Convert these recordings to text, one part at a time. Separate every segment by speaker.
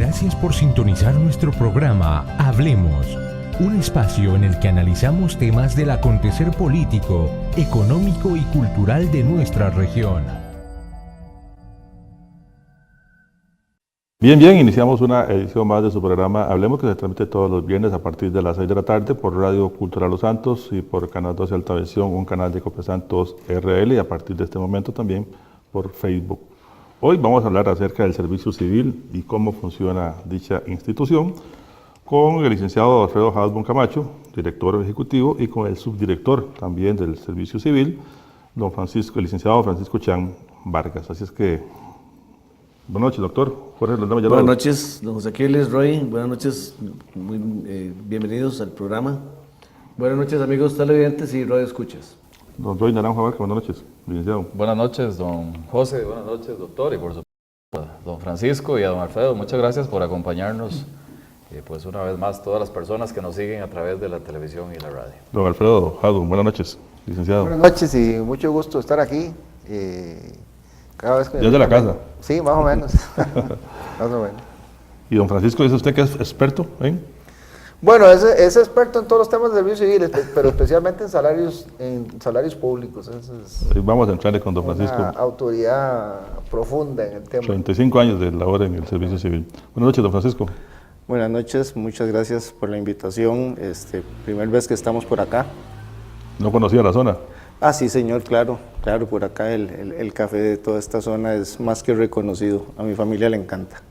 Speaker 1: Gracias por sintonizar nuestro programa Hablemos, un espacio en el que analizamos temas del acontecer político, económico y cultural de nuestra región.
Speaker 2: Bien, iniciamos una edición más de su programa Hablemos, que se transmite todos los viernes a partir de las 6 de la tarde por Radio Cultural Los Santos y por Canal 12 Alta Visión, un canal de Copesantos RL, y a partir de este momento también por Facebook. Hoy vamos a hablar acerca del servicio civil y cómo funciona dicha institución con el licenciado Alfredo Hasbun Camacho, director ejecutivo, y con el subdirector también del servicio civil, el licenciado Francisco Chan Vargas. Así es que, buenas noches, doctor Jorge Roldán.
Speaker 3: Buenas noches, don José Aquiles, Roy. Buenas noches, bienvenidos al programa. Buenas noches, amigos televidentes y radioescuchas.
Speaker 2: Don Roy Naranjo Vargas, buenas noches, licenciado.
Speaker 4: Buenas noches, don José, buenas noches, doctor, y por supuesto a don Francisco y a don Alfredo. Muchas gracias por acompañarnos, pues una vez más, todas las personas que nos siguen a través de la televisión y la radio.
Speaker 2: Don Alfredo Hasbun, buenas noches, licenciado.
Speaker 5: Buenas noches y mucho gusto estar aquí. Cada vez que
Speaker 2: ¿Ya es de la casa?
Speaker 5: Sí, más o menos. Más o menos.
Speaker 2: Y don Francisco, ¿dice usted que es experto en?
Speaker 5: Bueno, es experto en todos los temas de servicio civil, pero especialmente en salarios públicos.
Speaker 2: Vamos a entrarle con don Francisco.
Speaker 5: Una autoridad profunda en el tema.
Speaker 2: 35 años de labor en el servicio civil. Buenas noches, don Francisco.
Speaker 6: Buenas noches, muchas gracias por la invitación. Primera vez que estamos por acá.
Speaker 2: ¿No conocía la zona?
Speaker 6: Ah, sí, señor, claro, por acá el café de toda esta zona es más que reconocido. A mi familia le encanta.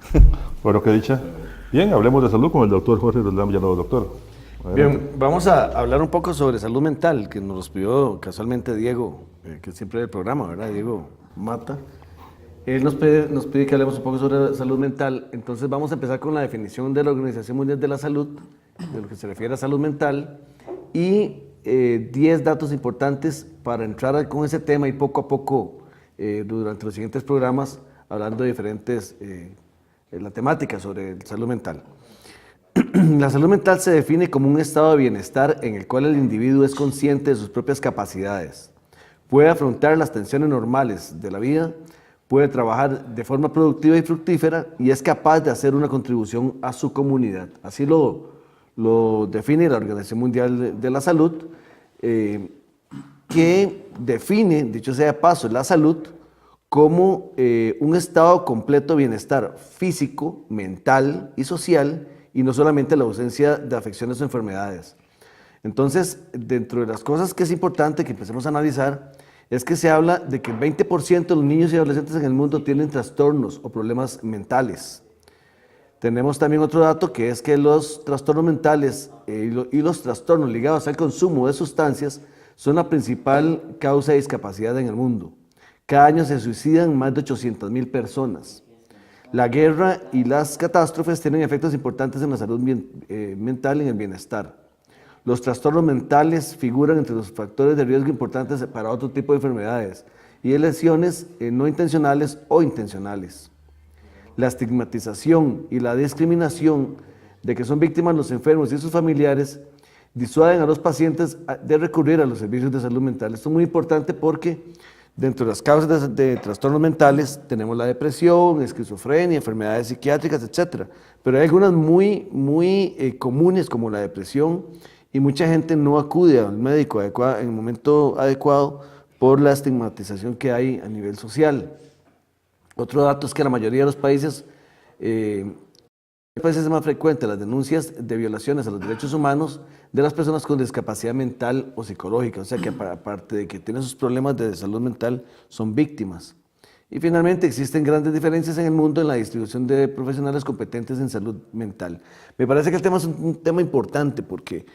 Speaker 2: Bueno, qué dicha. Bien, hablemos de salud con el doctor Jorge Roldán Villalobos, doctor. Adelante.
Speaker 3: Bien, vamos a hablar un poco sobre salud mental, que nos pidió casualmente Diego, que siempre del programa, ¿verdad? Diego Mata. Él nos pide que hablemos un poco sobre salud mental. Entonces vamos a empezar con la definición de la Organización Mundial de la Salud, de lo que se refiere a salud mental, y 10 datos importantes para entrar con ese tema y poco a poco, durante los siguientes programas, hablando de diferentes la temática sobre salud mental. La salud mental se define como un estado de bienestar en el cual el individuo es consciente de sus propias capacidades, puede afrontar las tensiones normales de la vida, puede trabajar de forma productiva y fructífera y es capaz de hacer una contribución a su comunidad. Así lo define la Organización Mundial de la Salud, que define, dicho sea de paso, la salud como un estado completo de bienestar físico, mental y social, y no solamente la ausencia de afecciones o enfermedades. Entonces, dentro de las cosas que es importante que empecemos a analizar, es que se habla de que el 20% de los niños y adolescentes en el mundo tienen trastornos o problemas mentales. Tenemos también otro dato, que es que los trastornos mentales y los trastornos ligados al consumo de sustancias son la principal causa de discapacidad en el mundo. Cada año se suicidan más de 800,000 personas. La guerra y las catástrofes tienen efectos importantes en la salud mental y en el bienestar. Los trastornos mentales figuran entre los factores de riesgo importantes para otro tipo de enfermedades y de lesiones no intencionales o intencionales. La estigmatización y la discriminación de que son víctimas los enfermos y sus familiares disuaden a los pacientes de recurrir a los servicios de salud mental. Esto es muy importante porque dentro de las causas de trastornos mentales tenemos la depresión, esquizofrenia, enfermedades psiquiátricas, etc. Pero hay algunas muy comunes como la depresión y mucha gente no acude al médico en el momento adecuado por la estigmatización que hay a nivel social. Otro dato es que la mayoría de los países es más frecuente las denuncias de violaciones a los derechos humanos de las personas con discapacidad mental o psicológica, o sea que aparte de que tienen sus problemas de salud mental, son víctimas. Y finalmente existen grandes diferencias en el mundo en la distribución de profesionales competentes en salud mental. Me parece que el tema es un tema importante porque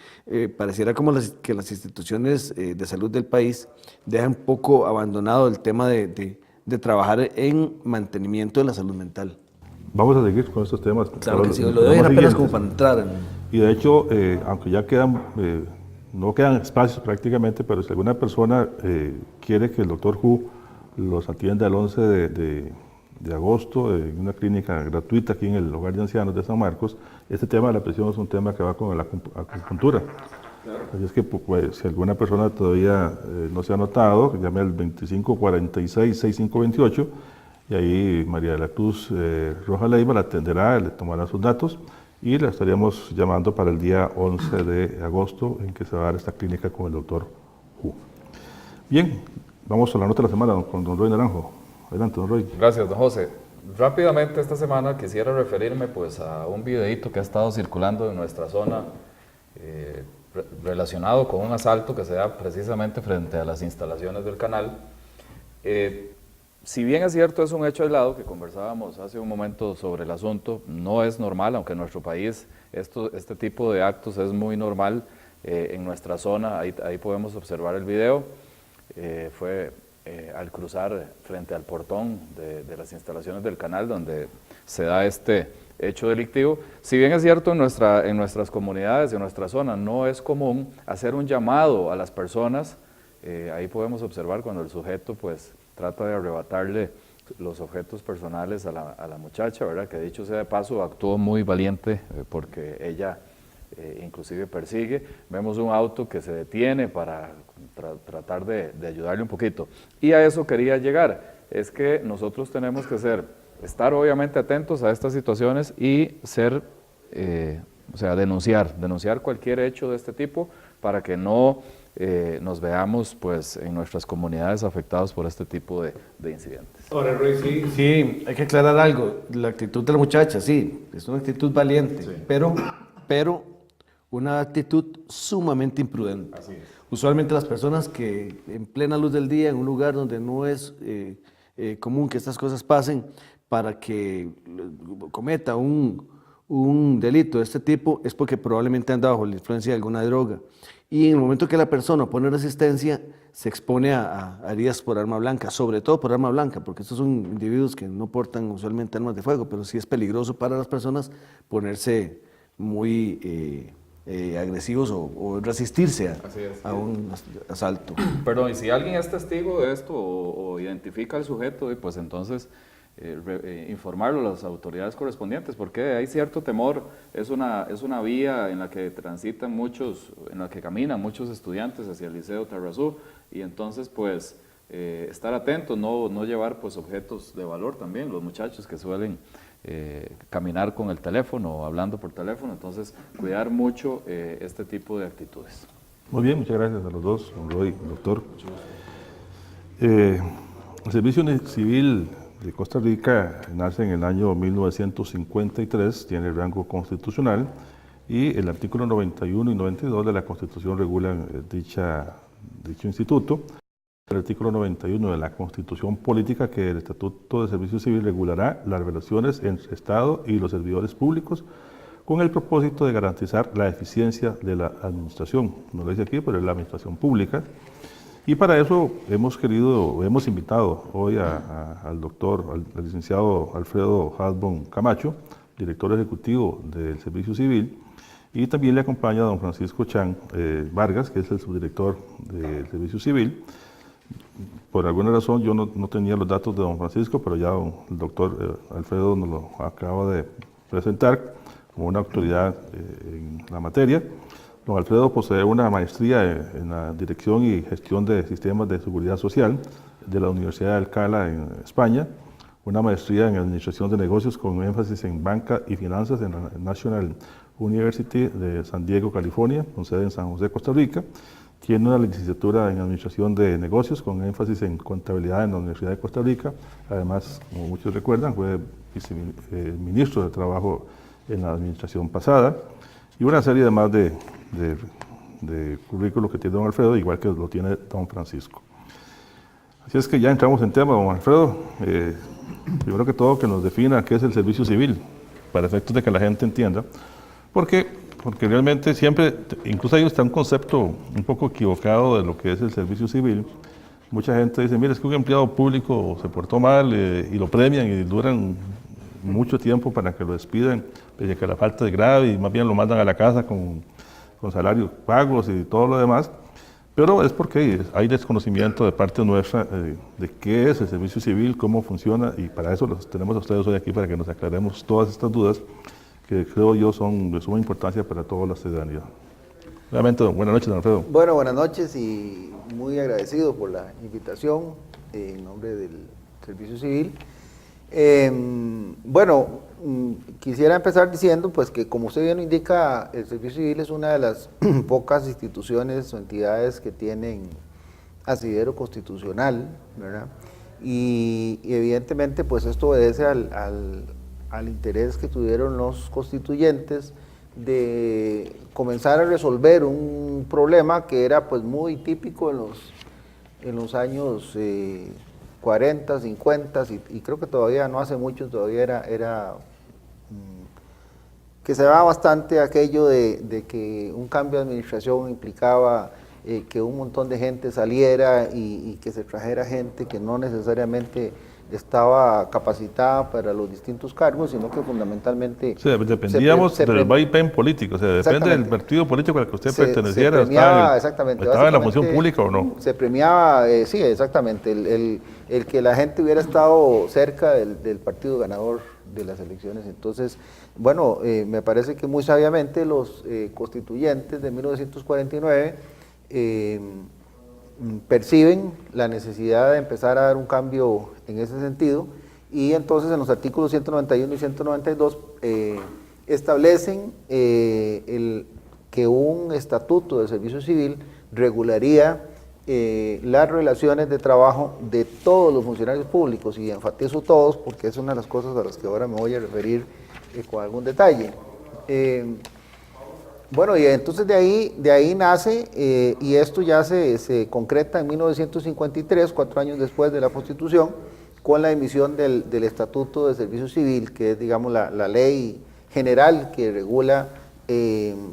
Speaker 3: pareciera como que las instituciones de salud del país dejan un poco abandonado el tema de trabajar en mantenimiento de la salud mental.
Speaker 2: Vamos a seguir con estos temas.
Speaker 3: Claro que sí, lo doy apenas como para entrar.
Speaker 2: Y de hecho, aunque ya no quedan espacios prácticamente, pero si alguna persona quiere que el doctor Hu los atienda el 11 de agosto en una clínica gratuita aquí en el Hogar de Ancianos de San Marcos, este tema de la presión es un tema que va con la acupuntura. Claro. Así es que pues, si alguna persona todavía no se ha anotado, llame al 2546-6528 y ahí María de la Cruz Roja Leiva la atenderá, le tomará sus datos y la estaríamos llamando para el día 11 de agosto en que se va a dar esta clínica con el doctor Hu. Bien, vamos a la nota de la semana con don Roy Naranjo. Adelante, don Roy.
Speaker 4: Gracias, don José. Rápidamente esta semana quisiera referirme pues a un videito que ha estado circulando en nuestra zona relacionado con un asalto que se da precisamente frente a las instalaciones del canal. Si bien es cierto, es un hecho aislado, que conversábamos hace un momento sobre el asunto, no es normal, aunque en nuestro país este tipo de actos es muy normal. En nuestra zona, ahí podemos observar el video, fue al cruzar frente al portón de las instalaciones del canal donde se da este hecho delictivo. Si bien es cierto, en nuestras comunidades, en nuestra zona, no es común hacer un llamado a las personas, ahí podemos observar cuando el sujeto pues trata de arrebatarle los objetos personales a la muchacha, ¿verdad? Que dicho sea de paso, actuó muy valiente porque ella inclusive persigue. Vemos un auto que se detiene para tratar de ayudarle un poquito. Y a eso quería llegar, es que nosotros tenemos que estar obviamente atentos a estas situaciones y denunciar cualquier hecho de este tipo para que no nos veamos pues en nuestras comunidades afectados por este tipo de incidentes.
Speaker 3: Ahora, Roy, sí, hay que aclarar algo. La actitud de la muchacha, sí, es una actitud valiente, sí, pero una actitud sumamente imprudente. Así es. Usualmente las personas que en plena luz del día, en un lugar donde no es común que estas cosas pasen, para que cometa un delito de este tipo, es porque probablemente anda bajo la influencia de alguna droga. Y en el momento que la persona pone resistencia, se expone a heridas por arma blanca, sobre todo por arma blanca, porque estos son individuos que no portan usualmente armas de fuego, pero sí es peligroso para las personas ponerse muy agresivos o resistirse a un asalto.
Speaker 4: Perdón, y si alguien es testigo de esto o identifica al sujeto, pues entonces informarlo a las autoridades correspondientes, porque hay cierto temor. Es una vía en la que transitan en la que caminan muchos estudiantes hacia el Liceo Tarrazú, y entonces pues estar atentos, no llevar pues objetos de valor también, los muchachos que suelen caminar con el teléfono o hablando por teléfono, entonces cuidar mucho este tipo de actitudes.
Speaker 2: Muy bien, muchas gracias a los dos, don Roy, doctor. El Servicio Civil de Costa Rica nace en el año 1953, tiene rango constitucional y el artículo 91 y 92 de la Constitución regulan dicho instituto. El artículo 91 de la Constitución Política, que el Estatuto de Servicio Civil regulará las relaciones entre Estado y los servidores públicos con el propósito de garantizar la eficiencia de la administración. No lo dice aquí, pero es la administración pública. Y para eso hemos invitado hoy al licenciado Alfredo Hasbon Camacho, director ejecutivo del Servicio Civil, y también le acompaña don Francisco Chan Vargas, que es el subdirector del Servicio Civil. Por alguna razón yo no tenía los datos de don Francisco, pero ya el doctor Alfredo nos lo acaba de presentar como una autoridad en la materia. Don Alfredo posee una maestría en la Dirección y Gestión de Sistemas de Seguridad Social de la Universidad de Alcalá en España, una maestría en Administración de Negocios con énfasis en Banca y Finanzas en la National University de San Diego, California, con sede en San José, Costa Rica. Tiene una licenciatura en Administración de Negocios con énfasis en Contabilidad en la Universidad de Costa Rica. Además, como muchos recuerdan, fue ministro de Trabajo en la administración pasada. Y una serie además de currículos que tiene don Alfredo, igual que lo tiene don Francisco. Así es que ya entramos en tema, don Alfredo. Primero que todo, que nos defina qué es el servicio civil, para efectos de que la gente entienda. Porque realmente siempre, incluso ahí está un concepto un poco equivocado de lo que es el servicio civil. Mucha gente dice, mira, es que un empleado público se portó mal y lo premian y duran mucho tiempo para que lo despidan, pese a que la falta es grave y más bien lo mandan a la casa con salarios pagos y todo lo demás. Pero es porque hay desconocimiento de parte nuestra de qué es el servicio civil, cómo funciona, y para eso los tenemos a ustedes hoy aquí para que nos aclaremos todas estas dudas que creo yo son de suma importancia para toda la ciudadanía. Nuevamente, buenas noches, don Alfredo.
Speaker 5: Bueno, buenas noches y muy agradecido por la invitación en nombre del Servicio Civil. Bueno, quisiera empezar diciendo pues que, como usted bien indica, el Servicio Civil es una de las pocas instituciones o entidades que tienen asidero constitucional, ¿verdad? Y evidentemente pues esto obedece al interés que tuvieron los constituyentes de comenzar a resolver un problema que era pues muy típico en los años 40, 50 y creo que todavía no hace mucho, todavía era que se daba bastante aquello de que un cambio de administración implicaba que un montón de gente saliera y que se trajera gente que no necesariamente estaba capacitada para los distintos cargos, sino que fundamentalmente...
Speaker 2: Sí, dependíamos del vaivén político, o sea, depende del partido político al que usted perteneciera,
Speaker 5: se premiaba,
Speaker 2: estaba en la función pública o no.
Speaker 5: Se premiaba, sí, exactamente, el que la gente hubiera estado cerca del partido ganador de las elecciones. Entonces, bueno, me parece que muy sabiamente los constituyentes de 1949 perciben la necesidad de empezar a dar un cambio en ese sentido, y entonces en los artículos 191 y 192 establecen que un estatuto de servicio civil regularía las relaciones de trabajo de todos los funcionarios públicos, y enfatizo todos porque es una de las cosas a las que ahora me voy a referir con algún detalle. Bueno, y entonces de ahí nace, y esto ya se concreta en 1953, 4 años después de la Constitución, con la emisión del Estatuto de Servicio Civil, que es, digamos, la ley general que regula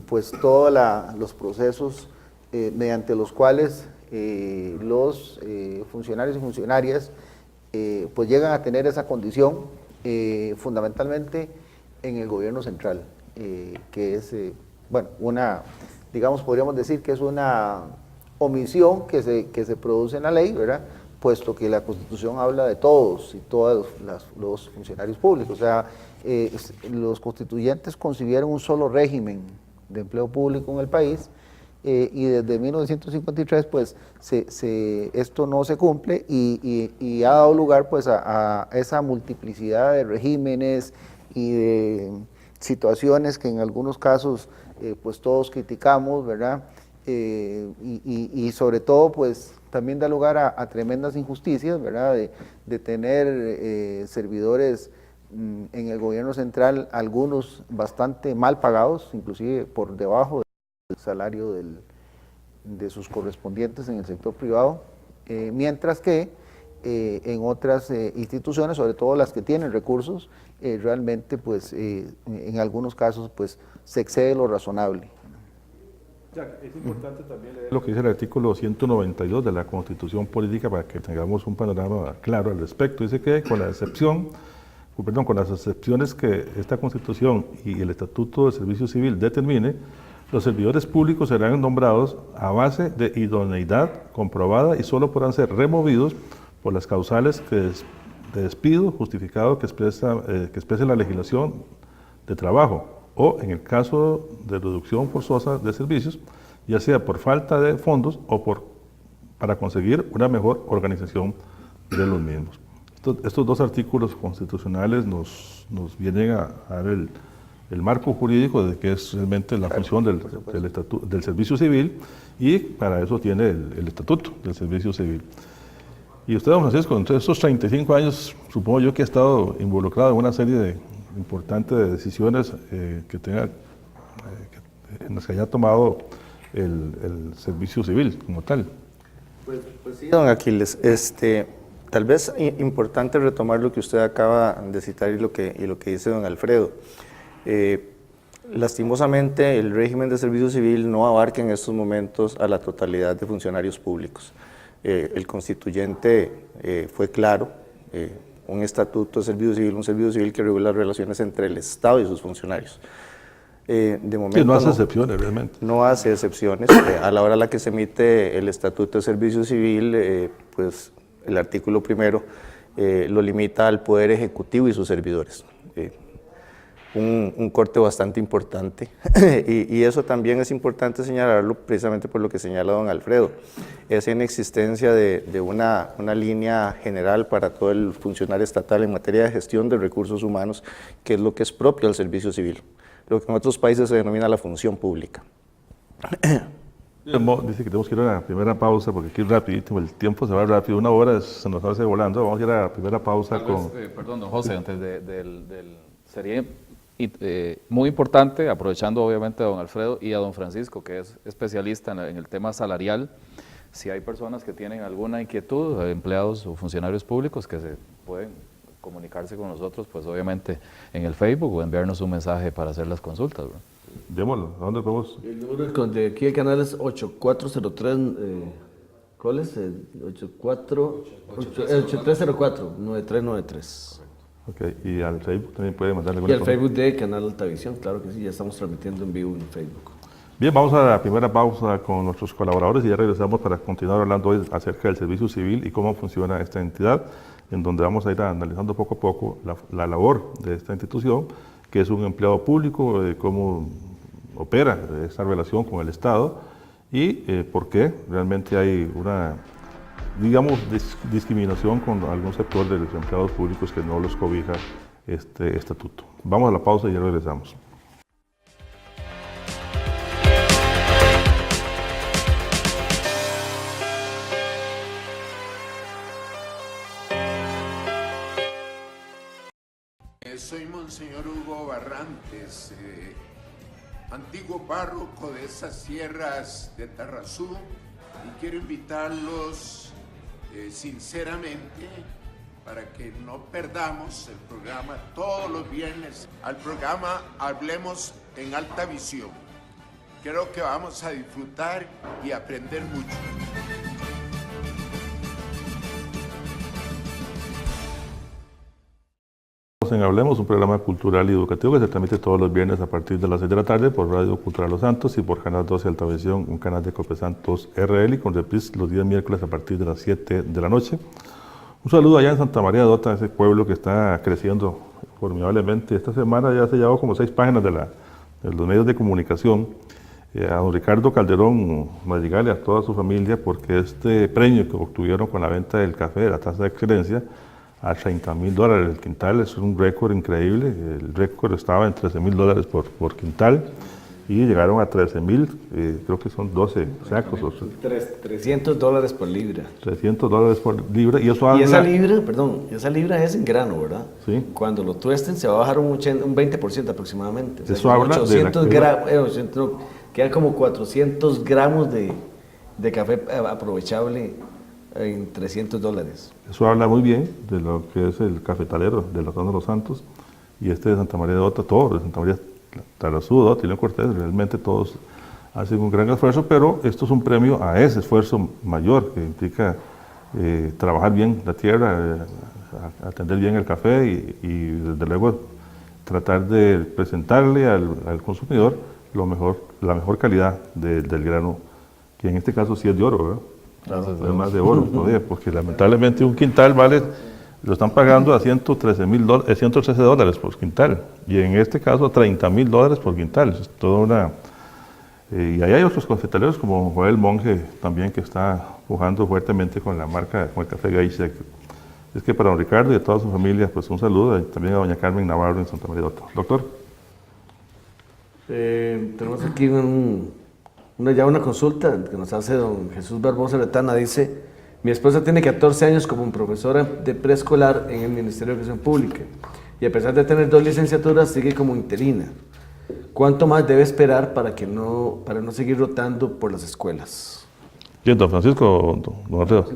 Speaker 5: pues todos los procesos mediante los cuales los funcionarios y funcionarias pues llegan a tener esa condición, fundamentalmente en el gobierno central, que es... bueno, digamos, podríamos decir que es una omisión que se produce en la ley, ¿verdad? Puesto que la Constitución habla de todos y todos los funcionarios públicos. O sea, los constituyentes concibieron un solo régimen de empleo público en el país, y desde 1953 pues esto no se cumple y ha dado lugar pues a esa multiplicidad de regímenes y de situaciones que en algunos casos pues todos criticamos, ¿verdad? Y sobre todo pues también da lugar a tremendas injusticias, ¿verdad? De tener servidores en el gobierno central, algunos bastante mal pagados, inclusive por debajo del salario de sus correspondientes en el sector privado, mientras que en otras instituciones, sobre todo las que tienen recursos, realmente pues en algunos casos pues se excede lo razonable.
Speaker 2: Es importante también leer lo que dice el artículo 192 de la Constitución Política para que tengamos un panorama claro al respecto. Dice que con las excepciones que esta Constitución y el Estatuto de Servicio Civil determine, los servidores públicos serán nombrados a base de idoneidad comprobada y solo podrán ser removidos por las causales de despido justificado que exprese la legislación de trabajo, o en el caso de reducción forzosa de servicios, ya sea por falta de fondos o para conseguir una mejor organización de los mismos. Estos dos artículos constitucionales nos vienen a dar el marco jurídico de que es realmente la función del servicio civil, y para eso tiene el Estatuto del Servicio Civil. Y usted, don Francisco, en estos 35 años, supongo yo que ha estado involucrado en una serie de importantes decisiones en las que haya tomado el servicio civil como tal.
Speaker 6: Pues sí, don Aquiles, tal vez importante retomar lo que usted acaba de citar y lo que dice don Alfredo. Lastimosamente, el régimen de servicio civil no abarca en estos momentos a la totalidad de funcionarios públicos. El constituyente fue claro, un estatuto de servicio civil, un servicio civil que regula las relaciones entre el Estado y sus funcionarios. De momento,
Speaker 2: sí, no hace excepciones realmente.
Speaker 6: No hace excepciones. A la hora a la que se emite el Estatuto de Servicio Civil, pues el artículo primero lo limita al Poder Ejecutivo y sus servidores. un corte bastante importante y eso también es importante señalarlo precisamente por lo que señala don Alfredo, esa inexistencia de una línea general para todo el funcionario estatal en materia de gestión de recursos humanos, que es lo que es propio al servicio civil, lo que en otros países se denomina la función pública.
Speaker 2: Dice que tenemos que ir a la primera pausa porque aquí rapidísimo, el tiempo se va rápido, una hora se nos hace volando, vamos a ir a la primera pausa con...
Speaker 4: Perdón, don José, antes sería muy importante, aprovechando obviamente a don Alfredo y a don Francisco, que es especialista en el tema salarial, si hay personas que tienen alguna inquietud, empleados o funcionarios públicos que se pueden comunicarse con nosotros, pues obviamente en el Facebook o enviarnos un mensaje para hacer las consultas, ¿verdad?
Speaker 2: Démoslo, ¿a dónde podemos?
Speaker 3: El número de aquí el canal es 8403, ¿cuál es? 8304-9393.
Speaker 2: Ok, y al Facebook también puede mandarle
Speaker 3: Y al Facebook de Canal Altavisión, claro que sí, ya estamos transmitiendo en vivo en Facebook.
Speaker 2: Bien, vamos a la primera pausa con nuestros colaboradores y ya regresamos para continuar hablando hoy acerca del servicio civil y cómo funciona esta entidad, en donde vamos a ir analizando poco a poco la labor de esta institución, que es un empleado público, cómo opera esta relación con el Estado y por qué realmente hay una, digamos, discriminación con algún sector de los empleados públicos que no los cobija este estatuto. Vamos a la pausa y ya regresamos.
Speaker 7: Soy Monseñor Hugo Barrantes, antiguo párroco de esas sierras de Tarrazú, y quiero invitarlos sinceramente para que no perdamos el programa todos los viernes, al programa Hablemos en Alta Visión. Creo que vamos a disfrutar y aprender mucho.
Speaker 2: En Hablemos, un programa cultural y educativo que se transmite todos los viernes a partir de las 6 de la tarde por Radio Cultural Los Santos y por Canal 12 Altavisión, un canal de Copesantos RL, y con reprise los días miércoles a partir de las 7 de la noche. Un saludo allá en Santa María de Dota, ese pueblo que está creciendo formidablemente. Esta semana ya se llevó como 6 páginas de los medios de comunicación. A don Ricardo Calderón Madrigal y a toda su familia, porque este premio que obtuvieron con la venta del café de la tasa de excelencia a $30,000 el quintal, es un récord increíble. El récord estaba en $13,000 por quintal y llegaron a 13,000, creo que son 12 sacos.
Speaker 3: $300 por libra.
Speaker 2: $300 por libra. Y eso habla...
Speaker 3: Y esa libra, perdón, esa libra es en grano, ¿verdad?
Speaker 2: Sí.
Speaker 3: Cuando lo tuesten se va a bajar un 20% aproximadamente. O sea,
Speaker 2: Eso habla
Speaker 3: 800 gramos, quedan como 400 gramos de café aprovechable en $300.
Speaker 2: Eso habla muy bien de lo que es el cafetalero de la zona de Los Santos y este de Santa María de Dota, todo de Santa María Tarrazú, Dota y León Cortés, realmente todos hacen un gran esfuerzo, pero esto es un premio a ese esfuerzo mayor que implica trabajar bien la tierra, atender bien el café y desde luego tratar de presentarle al consumidor la mejor calidad del grano, que en este caso sí es de oro, ¿verdad? Además de oro todavía, porque lamentablemente un quintal lo están pagando a $113 por quintal, y en este caso a $30,000 por quintal. Es toda una... y ahí hay otros cafetaleros como Joel Monge también, que está pujando fuertemente con la marca, con el café Geisha. Es que para don Ricardo y a toda su familia, pues un saludo, y también a doña Carmen Navarro en Santa María de Dota. Doctor.
Speaker 3: Tenemos aquí una consulta que nos hace don Jesús Barbosa Letana. Dice: mi esposa tiene 14 años como profesora de preescolar en el Ministerio de Educación Pública y a pesar de tener 2 licenciaturas sigue como interina. ¿Cuánto más debe esperar para no seguir rotando por las escuelas?
Speaker 2: Bien, don Francisco, don Alfredo.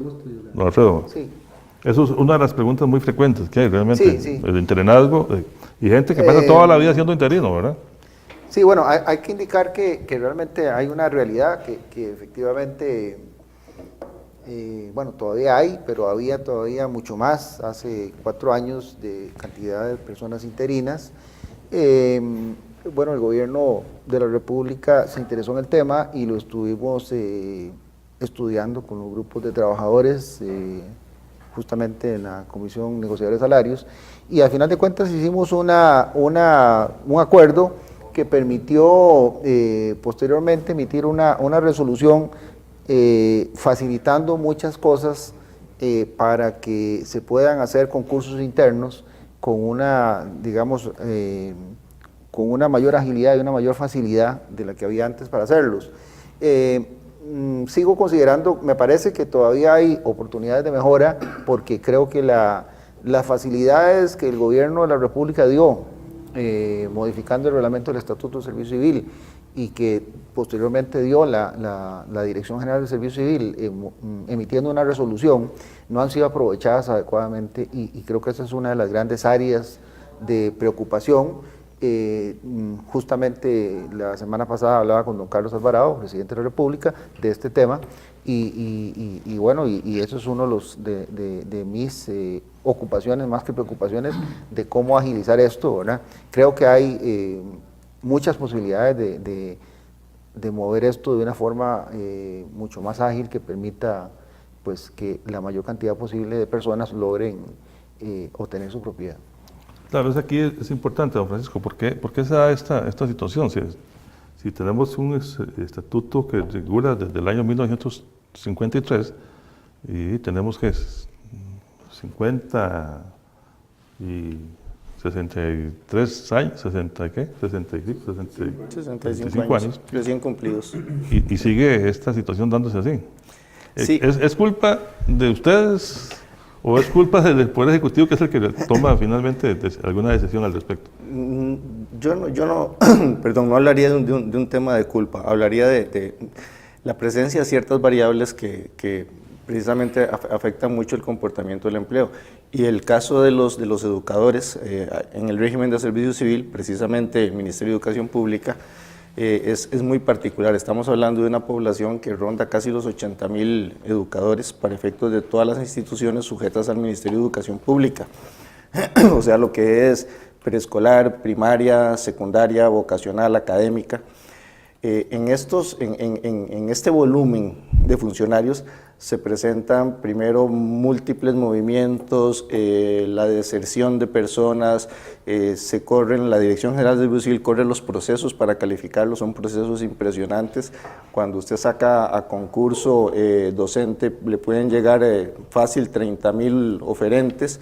Speaker 2: Don Alfredo.
Speaker 5: Sí.
Speaker 2: Eso es una de las preguntas muy frecuentes que hay realmente.
Speaker 5: Sí.
Speaker 2: El interinazgo y gente que pasa toda la vida siendo interino, ¿verdad?
Speaker 5: Sí, bueno, hay que indicar que realmente hay una realidad que efectivamente, bueno, todavía hay, pero había todavía mucho más hace 4 años de cantidad de personas interinas. Bueno, el gobierno de la República se interesó en el tema y lo estuvimos estudiando con los grupos de trabajadores justamente en la Comisión Negociadora de Salarios, y al final de cuentas hicimos un acuerdo que permitió posteriormente emitir una resolución facilitando muchas cosas para que se puedan hacer concursos internos con una, digamos, con una mayor agilidad y una mayor facilidad de la que había antes para hacerlos. Sigo considerando, me parece que todavía hay oportunidades de mejora, porque creo que las facilidades que el gobierno de la República dio, modificando el reglamento del Estatuto de Servicio Civil, y que posteriormente dio la Dirección General de Servicio Civil, emitiendo una resolución, no han sido aprovechadas adecuadamente, y creo que esa es una de las grandes áreas de preocupación. Justamente la semana pasada hablaba con don Carlos Alvarado, presidente de la República, de este tema, y bueno, y eso es uno de mis ocupaciones, más que preocupaciones, de cómo agilizar esto, ¿verdad? Creo que hay muchas posibilidades de mover esto de una forma mucho más ágil, que permita, pues, que la mayor cantidad posible de personas logren obtener su propiedad.
Speaker 2: Claro, aquí es importante, don Francisco, ¿por qué se da esta situación? Si tenemos un estatuto que regula desde el año 1953 y tenemos que 50 y 63 años, 60 ¿qué? 65 años.
Speaker 6: Recién cumplidos.
Speaker 2: Y sigue esta situación dándose así.
Speaker 6: Sí.
Speaker 2: ¿Es culpa de ustedes o es culpa del Poder Ejecutivo, que es el que toma finalmente alguna decisión al respecto?
Speaker 6: Yo no, perdón, no hablaría de un tema de culpa, hablaría de la presencia de ciertas variables que precisamente afectan mucho el comportamiento del empleo. Y el caso de los educadores, en el régimen de servicio civil, precisamente el Ministerio de Educación Pública, es muy particular. Estamos hablando de una población que ronda casi los 80.000 educadores para efectos de todas las instituciones sujetas al Ministerio de Educación Pública. O sea, lo que es preescolar, primaria, secundaria, vocacional, académica. En este volumen de funcionarios se presentan primero múltiples movimientos, la deserción de personas, la Dirección General de Servicio Civil corre los procesos para calificarlos, son procesos impresionantes. Cuando usted saca a concurso docente, le pueden llegar fácil 30.000 oferentes,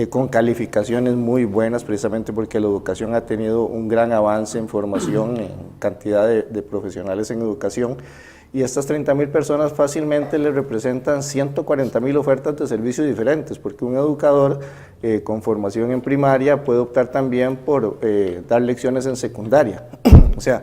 Speaker 6: con calificaciones muy buenas, precisamente porque la educación ha tenido un gran avance en formación, en cantidad de profesionales en educación, y estas 30.000 personas fácilmente le representan 140.000 ofertas de servicios diferentes, porque un educador con formación en primaria puede optar también por dar lecciones en secundaria. O sea,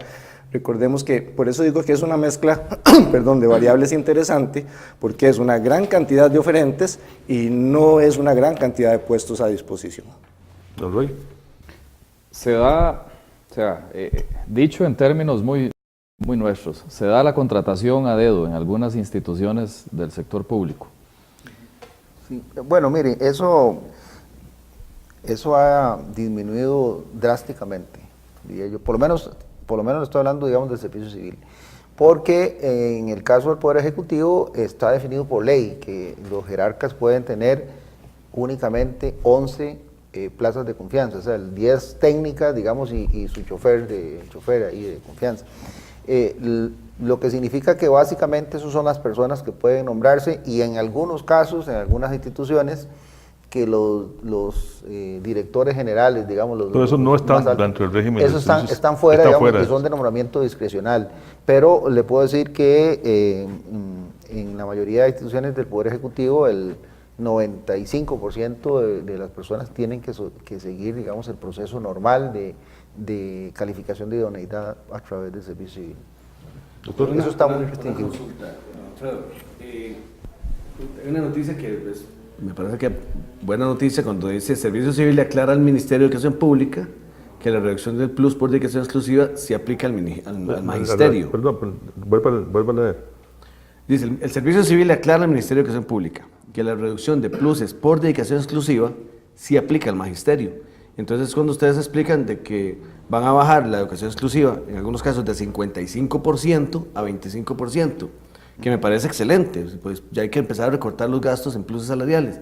Speaker 6: recordemos que, por eso digo que es una mezcla perdón, de variables interesante, porque es una gran cantidad de oferentes y no es una gran cantidad de puestos a disposición.
Speaker 2: Don Roy.
Speaker 4: Se da, o sea, dicho en términos muy nuestros, se da la contratación a dedo en algunas instituciones del sector público.
Speaker 5: Sí, bueno, mire, eso ha disminuido drásticamente, diría yo, por lo menos estoy hablando, digamos, del servicio civil, porque en el caso del Poder Ejecutivo está definido por ley que los jerarcas pueden tener únicamente 11 plazas de confianza, o sea, 10 técnicas, digamos, y su chofer ahí de confianza. Lo que significa que básicamente esos son las personas que pueden nombrarse, y en algunos casos, en algunas instituciones, que los directores generales, digamos,
Speaker 2: pero eso no está dentro del régimen.
Speaker 5: Esos están fuera, digamos, que son de nombramiento discrecional, pero le puedo decir que en la mayoría de instituciones del Poder Ejecutivo el 95% de las personas tienen que seguir, digamos, el proceso normal de calificación de idoneidad a través del servicio civil.
Speaker 2: Doctor,
Speaker 5: eso está muy restringido.
Speaker 3: Hay una noticia que me parece que buena noticia cuando dice: el Servicio Civil le aclara al Ministerio de Educación Pública que la reducción del plus por dedicación exclusiva se aplica al magisterio.
Speaker 2: Perdón, vuelva a leer.
Speaker 3: Dice: el Servicio Civil le aclara al Ministerio de Educación Pública que la reducción de pluses por dedicación exclusiva sí aplica al magisterio. Entonces, cuando ustedes explican de que van a bajar la educación exclusiva, en algunos casos de 55% a 25%, que me parece excelente, pues ya hay que empezar a recortar los gastos en pluses salariales.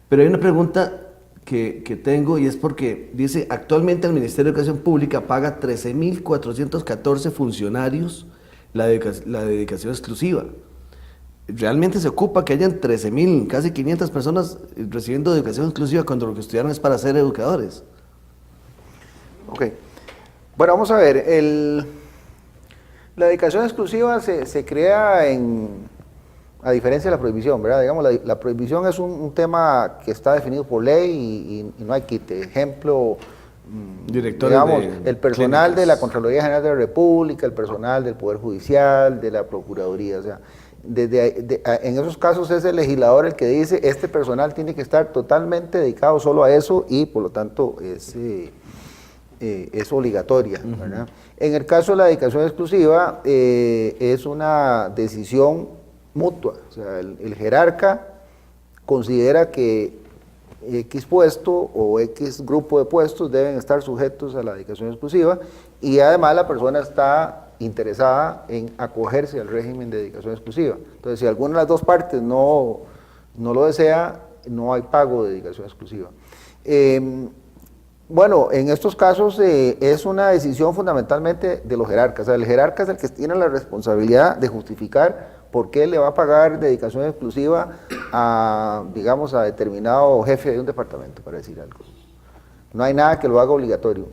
Speaker 3: Pero hay una pregunta que tengo y es porque dice, actualmente el Ministerio de Educación Pública paga 13.414 funcionarios la dedicación exclusiva. ¿Realmente se ocupa que hayan 13.000, casi 500 personas recibiendo educación exclusiva cuando lo que estudiaron es para ser educadores?
Speaker 5: Ok. Bueno, vamos a ver. La dedicación exclusiva se crea a diferencia de la prohibición, ¿verdad? Digamos, la prohibición es un tema que está definido por ley y no hay quite. Ejemplo, digamos, el personal
Speaker 3: clínicas
Speaker 5: de la Contraloría General de la República, el personal del Poder Judicial, de la Procuraduría, o sea, en esos casos es el legislador el que dice, este personal tiene que estar totalmente dedicado solo a eso y por lo tanto es obligatoria, ¿verdad? En el caso de la dedicación exclusiva, es una decisión mutua, o sea, el jerarca considera que X puesto o X grupo de puestos deben estar sujetos a la dedicación exclusiva y además la persona está interesada en acogerse al régimen de dedicación exclusiva. Entonces, si alguna de las dos partes no lo desea, no hay pago de dedicación exclusiva. Bueno, en estos casos es una decisión fundamentalmente de los jerarcas. O sea, el jerarca es el que tiene la responsabilidad de justificar por qué le va a pagar dedicación exclusiva a, digamos, a determinado jefe de un departamento, para decir algo. No hay nada que lo haga obligatorio.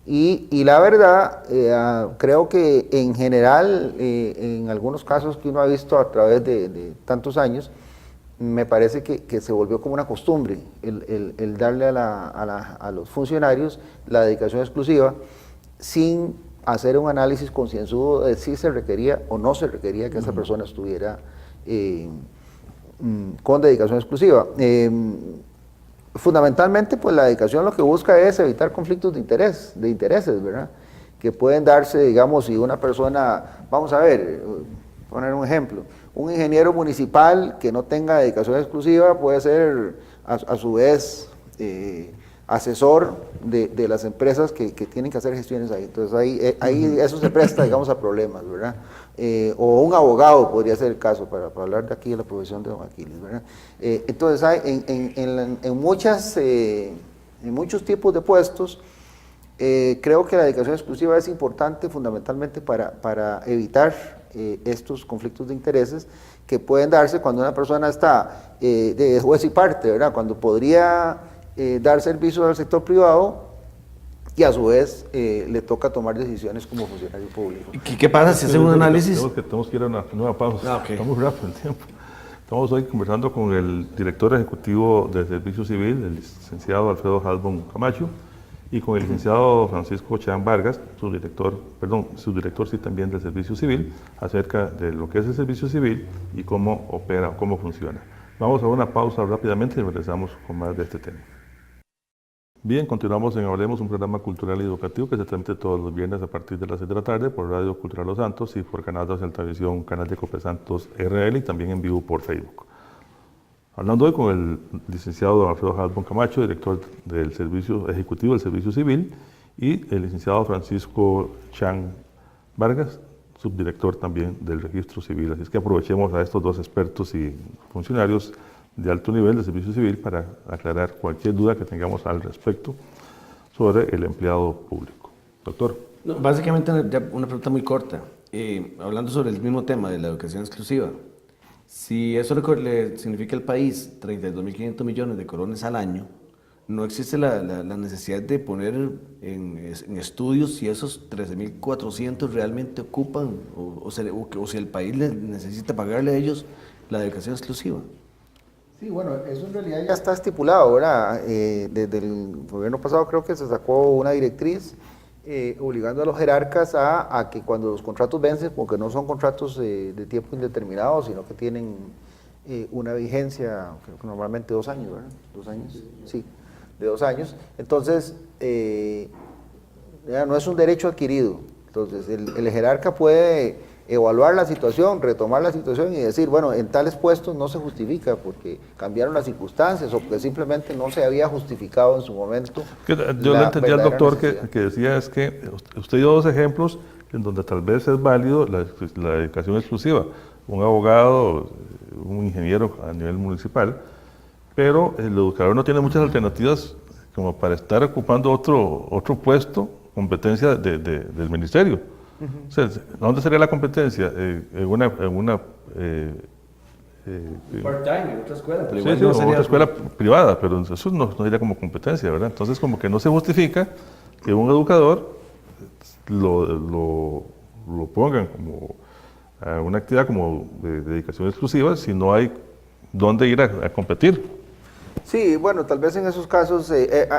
Speaker 5: Y la verdad, creo que en general, en algunos casos que uno ha visto a través de tantos años, me parece que se volvió como una costumbre el darle a los funcionarios la dedicación exclusiva sin hacer un análisis concienzudo de si se requería o no se requería que esa persona estuviera con dedicación exclusiva. Fundamentalmente, pues la dedicación lo que busca es evitar conflictos de intereses, ¿verdad? Que pueden darse, digamos, si una persona, vamos a ver, poner un ejemplo, un ingeniero municipal que no tenga dedicación exclusiva puede ser a su vez asesor de las empresas que tienen que hacer gestiones ahí. Entonces ahí eso se presta, digamos, a problemas, ¿verdad? O un abogado podría ser el caso, para hablar de aquí de la profesión de don Aquiles, ¿verdad? Entonces hay en muchos tipos de puestos, creo que la dedicación exclusiva es importante fundamentalmente para evitar estos conflictos de intereses que pueden darse cuando una persona está de juez y parte, ¿verdad? Cuando podría dar servicio al sector privado y a su vez le toca tomar decisiones como funcionario público.
Speaker 3: ¿Qué pasa si hacen un análisis?
Speaker 2: Tenemos que ir a una nueva pausa.
Speaker 3: Okay.
Speaker 2: Estamos rápido en tiempo. Estamos hoy conversando con el director ejecutivo del Servicio Civil, el licenciado Alfredo Halbon Camacho, y con el licenciado Francisco Chan Vargas, subdirector sí también del Servicio Civil, acerca de lo que es el Servicio Civil y cómo opera, cómo funciona. Vamos a una pausa rápidamente y regresamos con más de este tema. Bien, continuamos en Hablemos, un programa cultural y educativo que se transmite todos los viernes a partir de las 6 de la tarde por Radio Cultural Los Santos y por Canal 2 Altavisión, canal de Copesantos RL y también en vivo por Facebook. Hablando hoy con el licenciado Alfredo Halbon Camacho, director del Servicio Ejecutivo del Servicio Civil, y el licenciado Francisco Chan Vargas, subdirector también del Registro Civil. Así es que aprovechemos a estos dos expertos y funcionarios de alto nivel del Servicio Civil para aclarar cualquier duda que tengamos al respecto sobre el empleado público. Doctor.
Speaker 3: No, básicamente una pregunta muy corta, hablando sobre el mismo tema de la educación exclusiva. Si eso le significa al país 32.500 millones de colones al año, no existe la necesidad de poner en estudios si esos 13.400 realmente ocupan o si el país necesita pagarle a ellos la educación exclusiva.
Speaker 5: Sí, bueno, eso en realidad ya está estipulado, ¿verdad? Desde el gobierno pasado creo que se sacó una directriz obligando a los jerarcas a que cuando los contratos vencen, porque no son contratos de tiempo indeterminado, sino que tienen una vigencia, creo que normalmente 2 años, ¿verdad? 2 años, sí, de 2 años. Entonces, no es un derecho adquirido. Entonces, el jerarca puede evaluar la situación, retomar la situación y decir, bueno, en tales puestos no se justifica porque cambiaron las circunstancias o porque simplemente no se había justificado en su momento.
Speaker 2: Yo le entendí al doctor que decía es que usted dio 2 ejemplos en donde tal vez es válido la dedicación exclusiva. Un abogado, un ingeniero a nivel municipal, pero el educador no tiene muchas alternativas como para estar ocupando otro puesto, competencia del ministerio. O sea, ¿dónde sería la competencia? En una
Speaker 3: part-time en otra escuela, pero
Speaker 2: sí,
Speaker 3: igual
Speaker 2: sí,
Speaker 3: no
Speaker 2: o
Speaker 3: sería...
Speaker 2: otra escuela privada, pero eso no sería como competencia, ¿verdad? Entonces, como que no se justifica que un educador lo pongan como a una actividad como de dedicación exclusiva si no hay dónde ir a competir.
Speaker 5: Sí, bueno, tal vez en esos casos,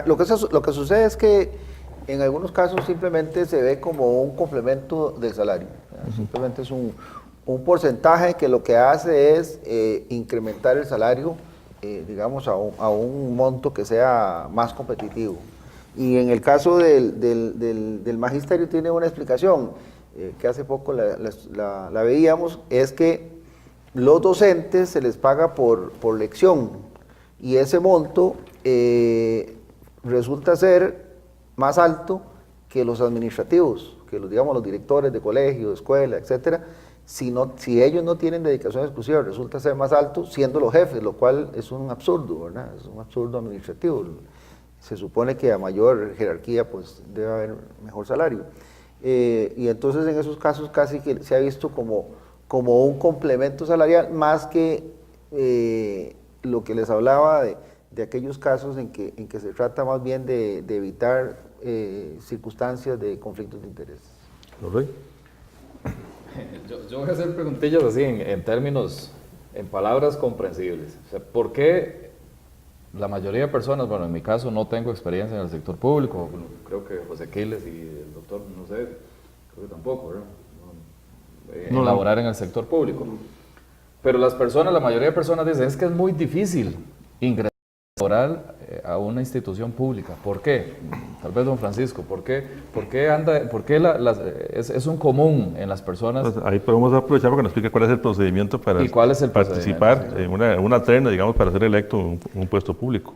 Speaker 5: lo que sucede es que en algunos casos simplemente se ve como un complemento del salario. Simplemente es un porcentaje que lo que hace es incrementar el salario, digamos, a un monto que sea más competitivo. Y en el caso del magisterio tiene una explicación, que hace poco la veíamos, es que los docentes se les paga por lección, y ese monto resulta ser más alto que los administrativos, que los directores de colegio, de escuela, etcétera. Si ellos no tienen dedicación exclusiva, resulta ser más alto siendo los jefes, lo cual es un absurdo, ¿verdad? Es un absurdo administrativo. Se supone que a mayor jerarquía pues debe haber mejor salario. Y entonces en esos casos casi que se ha visto como un complemento salarial más que lo que les hablaba de aquellos casos en que se trata más bien de evitar circunstancias de conflictos de interés.
Speaker 2: ¿Lo
Speaker 4: Yo voy a hacer preguntillas así en términos, en palabras comprensibles. O sea, ¿por qué la mayoría de personas, bueno, en mi caso no tengo experiencia en el sector público, creo que José Quiles y el doctor, no sé, creo que tampoco, ¿verdad? No, laborar en el sector público. Pero las personas, la mayoría de personas dicen, es que es muy difícil ingresar a una institución pública. ¿Por qué? Tal vez don Francisco, ¿por qué es un común en las personas?
Speaker 2: Pues ahí podemos aprovechar para que nos explique cuál es el procedimiento para
Speaker 4: ¿Y cuál es el
Speaker 2: participar en una terna, digamos, para ser electo en un puesto público.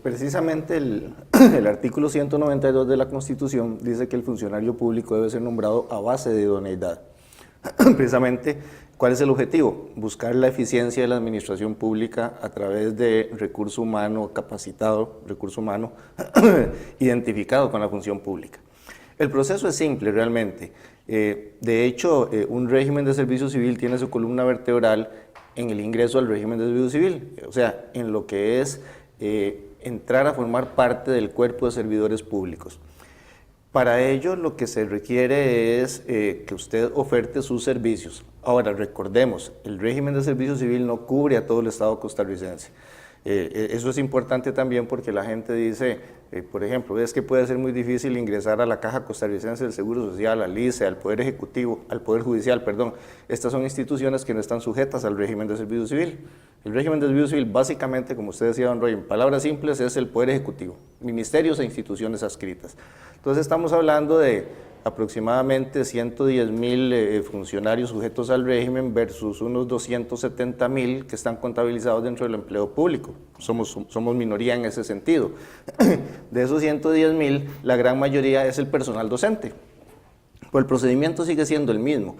Speaker 6: Precisamente el artículo 192 de la Constitución dice que el funcionario público debe ser nombrado a base de idoneidad. Precisamente, ¿cuál es el objetivo? Buscar la eficiencia de la administración pública a través de recurso humano capacitado, recurso humano identificado con la función pública. El proceso es simple realmente. De hecho, un régimen de servicio civil tiene su columna vertebral en el ingreso al régimen de servicio civil, o sea, en lo que es entrar a formar parte del cuerpo de servidores públicos. Para ello lo que se requiere es que usted oferte sus servicios. Ahora recordemos, el régimen de servicio civil no cubre a todo el Estado costarricense. Eso es importante también porque la gente dice, por ejemplo, es que puede ser muy difícil ingresar a la Caja Costarricense del Seguro Social, al ICE, al Poder Ejecutivo, al Poder Judicial, perdón. Estas son instituciones que no están sujetas al régimen de servicio civil. El régimen de servicio civil básicamente, como usted decía, don Roy, en palabras simples, es el Poder Ejecutivo, ministerios e instituciones adscritas. Entonces estamos hablando de aproximadamente 110.000 funcionarios sujetos al régimen versus unos 270.000 que están contabilizados dentro del empleo público. Somos minoría en ese sentido. De esos 110.000, la gran mayoría es el personal docente. Pues el procedimiento sigue siendo el mismo.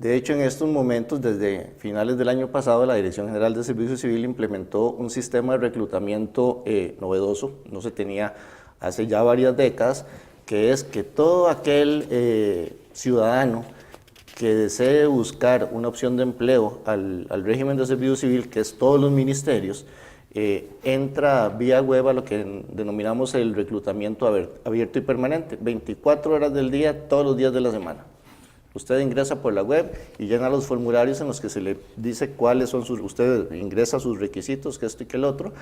Speaker 6: De hecho, en estos momentos, desde finales del año pasado, la Dirección General de Servicio Civil implementó un sistema de reclutamiento novedoso, no se tenía hace ya varias décadas, que es que todo aquel ciudadano que desee buscar una opción de empleo al régimen de servicio civil, que es todos los ministerios, entra vía web a lo que denominamos el reclutamiento abierto y permanente, 24 horas del día, todos los días de la semana. Usted ingresa por la web y llena los formularios en los que se le dice cuáles son usted ingresa sus requisitos, que esto y que el otro,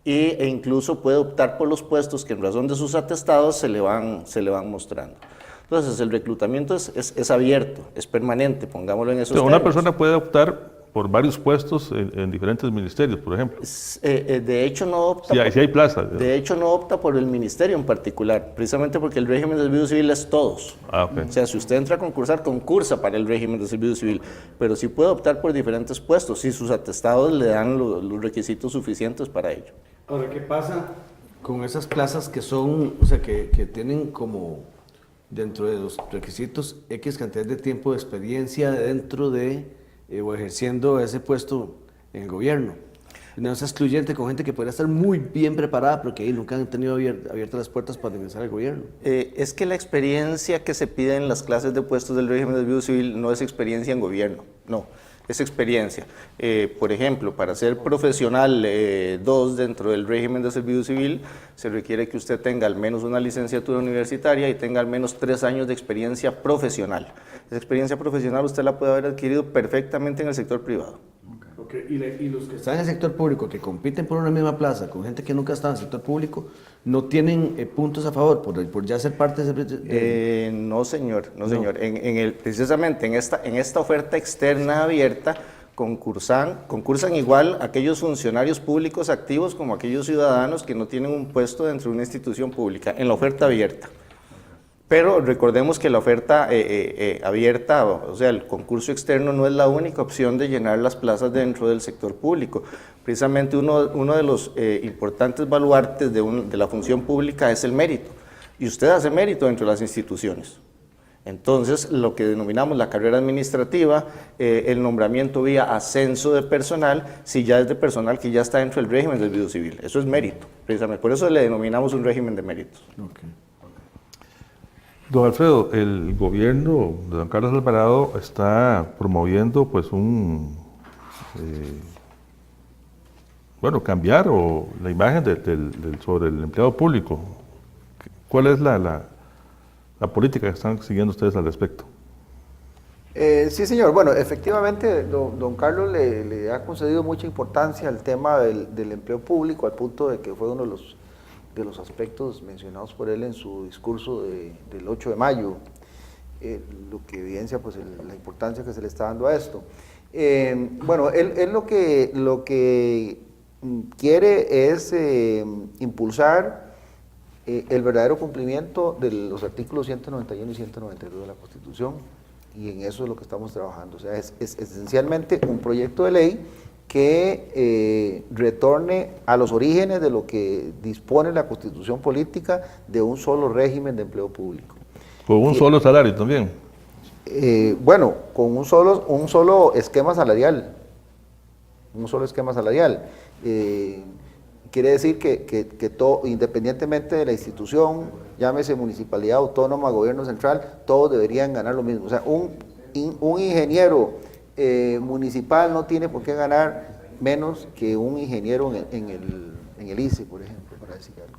Speaker 6: e incluso puede optar por los puestos que en razón de sus atestados se le van mostrando. Entonces el reclutamiento es abierto, es permanente, pongámoslo en esos términos.
Speaker 2: Una persona puede optar por varios puestos en diferentes ministerios, por ejemplo.
Speaker 5: De hecho no opta
Speaker 2: si hay plaza.
Speaker 5: De hecho no opta por el ministerio en particular, precisamente porque el régimen de servicio civil es todos.
Speaker 2: Okay.
Speaker 5: O sea, si usted entra a concursar, concursa para el régimen de servicio civil, pero sí puede optar por diferentes puestos si sus atestados le dan los requisitos suficientes para ello.
Speaker 3: Ahora, ¿qué pasa con esas plazas que son, o sea, que tienen como dentro de los requisitos X cantidad de tiempo de experiencia dentro de o ejerciendo ese puesto en el gobierno? No es excluyente con gente que podría estar muy bien preparada, pero que ahí nunca han tenido abiertas las puertas para ingresar al gobierno.
Speaker 6: Es que la experiencia que se pide en las clases de puestos del régimen de servicio civil no es experiencia en gobierno, no, es experiencia. Por ejemplo, para ser profesional 2 dentro del régimen de servicio civil, se requiere que usted tenga al menos una licenciatura universitaria y tenga al menos 3 años de experiencia profesional. Esa experiencia profesional usted la puede haber adquirido perfectamente en el sector privado.
Speaker 3: Okay. Y los que están en el sector público, que compiten por una misma plaza con gente que nunca ha estado en el sector público, ¿no tienen puntos a favor por ya ser parte de
Speaker 6: No, señor, no, señor. Precisamente en esta oferta externa abierta concursan igual aquellos funcionarios públicos activos como aquellos ciudadanos que no tienen un puesto dentro de una institución pública, en la oferta abierta. Pero recordemos que la oferta abierta, o sea, el concurso externo no es la única opción de llenar las plazas dentro del sector público. Precisamente uno de los importantes baluartes de la función pública es el mérito. Y usted hace mérito dentro de las instituciones. Entonces, lo que denominamos la carrera administrativa, el nombramiento vía ascenso de personal, si ya es de personal que ya está dentro del régimen del servicio civil. Eso es mérito, precisamente. Por eso le denominamos un régimen de méritos.
Speaker 3: Okay.
Speaker 2: Don Alfredo, el gobierno de don Carlos Alvarado está promoviendo pues cambiar la imagen sobre el empleado público. ¿Cuál es la política que están siguiendo ustedes al respecto?
Speaker 5: Sí, señor. Bueno, efectivamente, don Carlos le ha concedido mucha importancia al tema del empleo público, al punto de que fue uno de los aspectos mencionados por él en su discurso del 8 de mayo, lo que evidencia pues la importancia que se le está dando a esto. Bueno, él lo que quiere es impulsar el verdadero cumplimiento de los artículos 191 y 192 de la Constitución, y en eso es lo que estamos trabajando. O sea, es esencialmente un proyecto de ley que retorne a los orígenes de lo que dispone la Constitución política de un solo régimen de empleo público.
Speaker 2: ¿Con un solo salario también?
Speaker 5: Bueno, con un solo esquema salarial. Un solo esquema salarial. Quiere decir que todo, independientemente de la institución, llámese municipalidad autónoma, gobierno central, todos deberían ganar lo mismo. O sea, un ingeniero municipal no tiene por qué ganar menos que un ingeniero en el ICE, por ejemplo, para decir algo.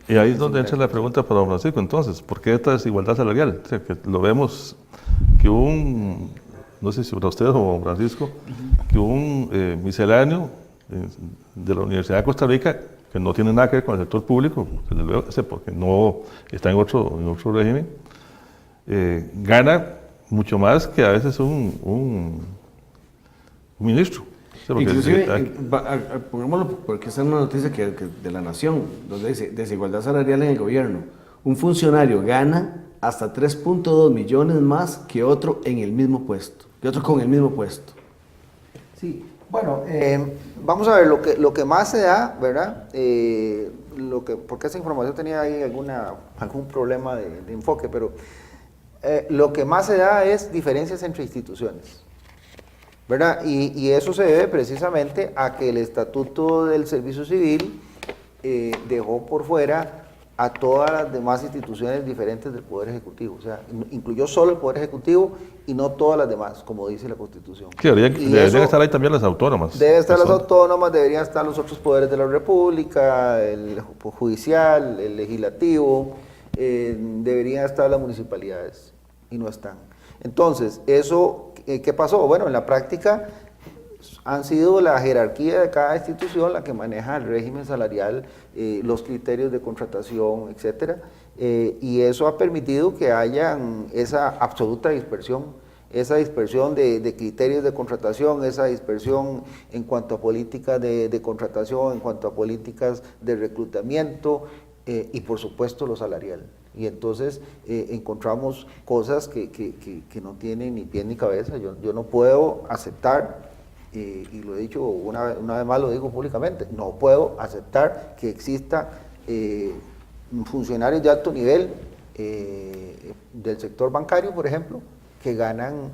Speaker 2: Y ahí es donde entra la pregunta para don Francisco, entonces, ¿por qué esta desigualdad salarial? O sea, que lo vemos que no sé si para usted o don Francisco, que un misceláneo de la Universidad de Costa Rica, que no tiene nada que ver con el sector público, porque no está en otro régimen, gana mucho más que a veces un ministro. O sea,
Speaker 3: inclusive, pongámoslo porque esta es una noticia de La Nación, donde dice desigualdad salarial en el gobierno. Un funcionario gana hasta 3.2 millones más que otro en el mismo puesto, que otro con el mismo puesto.
Speaker 5: Sí, bueno, vamos a ver, lo que más se da, ¿verdad? Porque esa información tenía ahí algún problema de enfoque, pero lo que más se da es diferencias entre instituciones, ¿verdad? Y eso se debe precisamente a que el Estatuto del Servicio Civil dejó por fuera a todas las demás instituciones diferentes del Poder Ejecutivo. O sea, incluyó solo el Poder Ejecutivo y no todas las demás, como dice la Constitución.
Speaker 2: Sí, deberían estar ahí también las autónomas.
Speaker 5: Deben estar las autónomas, deberían estar los otros poderes de la República, el judicial, el legislativo, deberían estar las municipalidades, y no están. Entonces, ¿eso qué pasó? Bueno, en la práctica han sido la jerarquía de cada institución la que maneja el régimen salarial, los criterios de contratación, etcétera, y eso ha permitido que haya esa absoluta dispersión, de criterios de contratación, esa dispersión en cuanto a políticas de contratación, en cuanto a políticas de reclutamiento y por supuesto lo salarial. Y entonces encontramos cosas que no tienen ni pie ni cabeza. Yo no puedo aceptar, y lo he dicho una vez más, lo digo públicamente, no puedo aceptar que exista funcionarios de alto nivel del sector bancario, por ejemplo, que ganan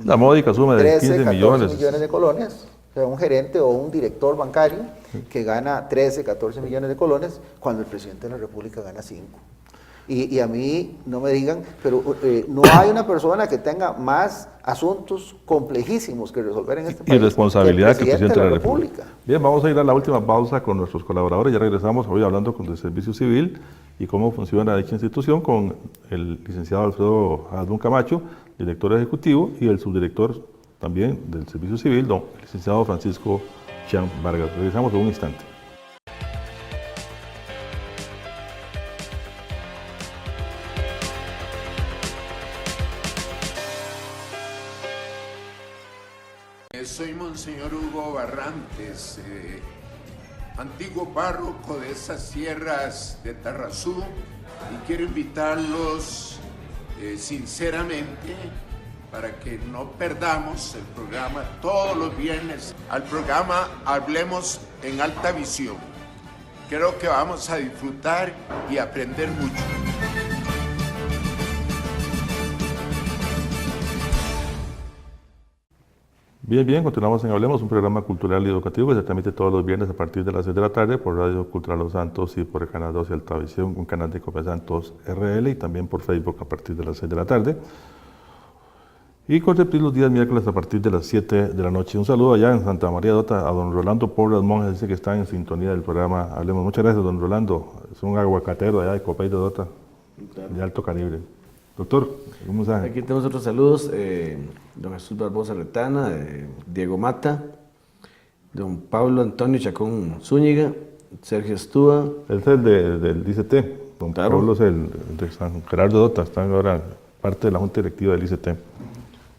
Speaker 2: la módica suma de
Speaker 5: 13,
Speaker 2: 15
Speaker 5: 14
Speaker 2: millones
Speaker 5: millones de colones, O sea, un gerente o un director bancario que gana 13, 14 millones de colones cuando el presidente de la República gana 5. Y a mí no me digan, pero no hay una persona que tenga más asuntos complejísimos que resolver en este país.
Speaker 2: Y responsabilidad que el presidente de la
Speaker 5: República.
Speaker 2: República. Bien, vamos a ir a la última pausa con nuestros colaboradores. Ya regresamos hoy hablando con el Servicio Civil y cómo funciona dicha institución con el licenciado Alfredo Adún Camacho, director ejecutivo, y el subdirector también del Servicio Civil, el licenciado Francisco Chan Vargas. Regresamos en un instante.
Speaker 7: Soy Monseñor Hugo Barrantes, antiguo párroco de esas sierras de Tarrazú, y quiero invitarlos sinceramente para que no perdamos el programa todos los viernes, al programa Hablemos en Alta Visión. Creo que vamos a disfrutar y aprender mucho.
Speaker 2: Bien, continuamos en Hablemos, un programa cultural y educativo que se transmite todos los viernes a partir de las 6 de la tarde por Radio Cultural Los Santos y por el Canal 12 Altavisión, un canal de Cope Santos RL, y también por Facebook a partir de las 6 de la tarde. Y con repetir los días miércoles a partir de las 7 de la noche. Un saludo allá en Santa María de Dota a don Rolando Porras Monjes, dice que está en sintonía del programa Hablemos. Muchas gracias, don Rolando. Es un aguacatero allá de Copey de Dota, de alto calibre. Doctor, un mensaje.
Speaker 3: Aquí tenemos otros saludos, don Jesús Barbosa Retana, Diego Mata, don Pablo Antonio Chacón Zúñiga, Sergio Estúa.
Speaker 2: Es el del ICT, don
Speaker 3: Claro.
Speaker 2: Pablo es el de San Gerardo Dota, está ahora parte de la Junta Directiva del ICT.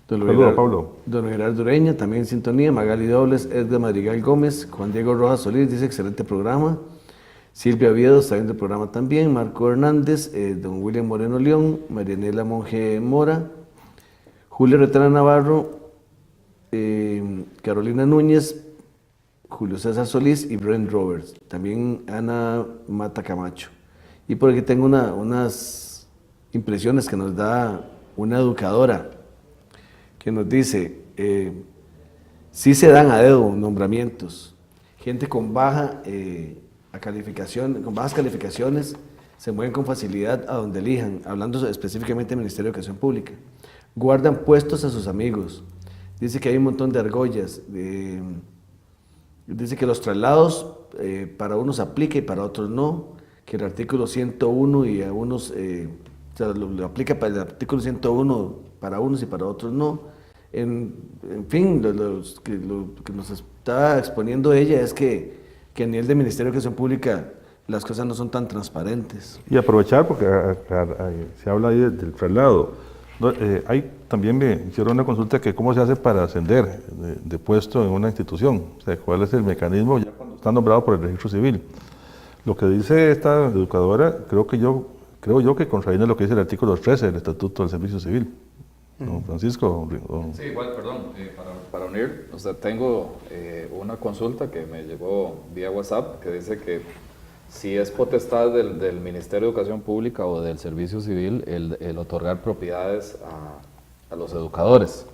Speaker 2: Saludos, Pablo.
Speaker 3: Don Gerardo Ureña, también en sintonía, Magali Dobles, Edgar Madrigal Gómez, Juan Diego Rojas Solís, dice excelente programa. Silvia Oviedo está viendo el programa también, Marco Hernández, don William Moreno León, Marianela Monge Mora, Julio Retana Navarro, Carolina Núñez, Julio César Solís y Brent Roberts, también Ana Mata Camacho. Y por aquí tengo unas impresiones que nos da una educadora que nos dice, sí se dan a dedo nombramientos, gente con baja con bajas calificaciones se mueven con facilidad a donde elijan, hablando específicamente del Ministerio de Educación Pública. Guardan puestos a sus amigos. Dice que hay un montón de argollas. Dice que los traslados para unos aplica y para otros no, que el artículo 101 y a unos, lo aplica para el artículo 101 para unos y para otros no. En fin, lo que nos está exponiendo ella es que a nivel del Ministerio de Educación Pública las cosas no son tan transparentes.
Speaker 2: Y aprovechar, porque se habla ahí del traslado. Hay también me hicieron una consulta que cómo se hace para ascender de puesto en una institución, o sea, cuál es el mecanismo ya cuando está nombrado por el registro civil. Lo que dice esta educadora, creo yo que contraviene lo que dice el artículo 13 del Estatuto del Servicio Civil. Don Francisco.
Speaker 4: Sí, igual, perdón, para unir, o sea, tengo una consulta que me llegó vía WhatsApp que dice que si es potestad del Ministerio de Educación Pública o del Servicio Civil el otorgar propiedades a los educadores.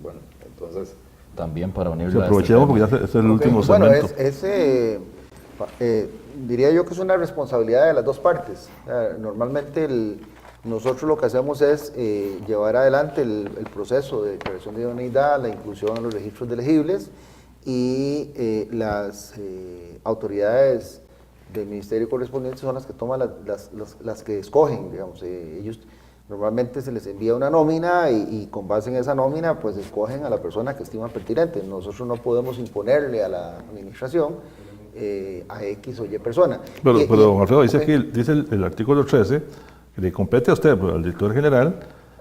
Speaker 4: Bueno, entonces también para unir.
Speaker 2: Si aprovechemos porque ya es el último segmento.
Speaker 5: Diría yo que es una responsabilidad de las dos partes. Normalmente nosotros lo que hacemos es llevar adelante el proceso de declaración de idoneidad, la inclusión en los registros de elegibles, y las autoridades del ministerio correspondiente son las que toman las que escogen, digamos. Ellos normalmente se les envía una nómina y con base en esa nómina pues escogen a la persona que estiman pertinente. Nosotros no podemos imponerle a la administración a X o Y persona.
Speaker 2: Pero Alfredo, dice aquí, dice el artículo 13, que le compete a usted, al director general,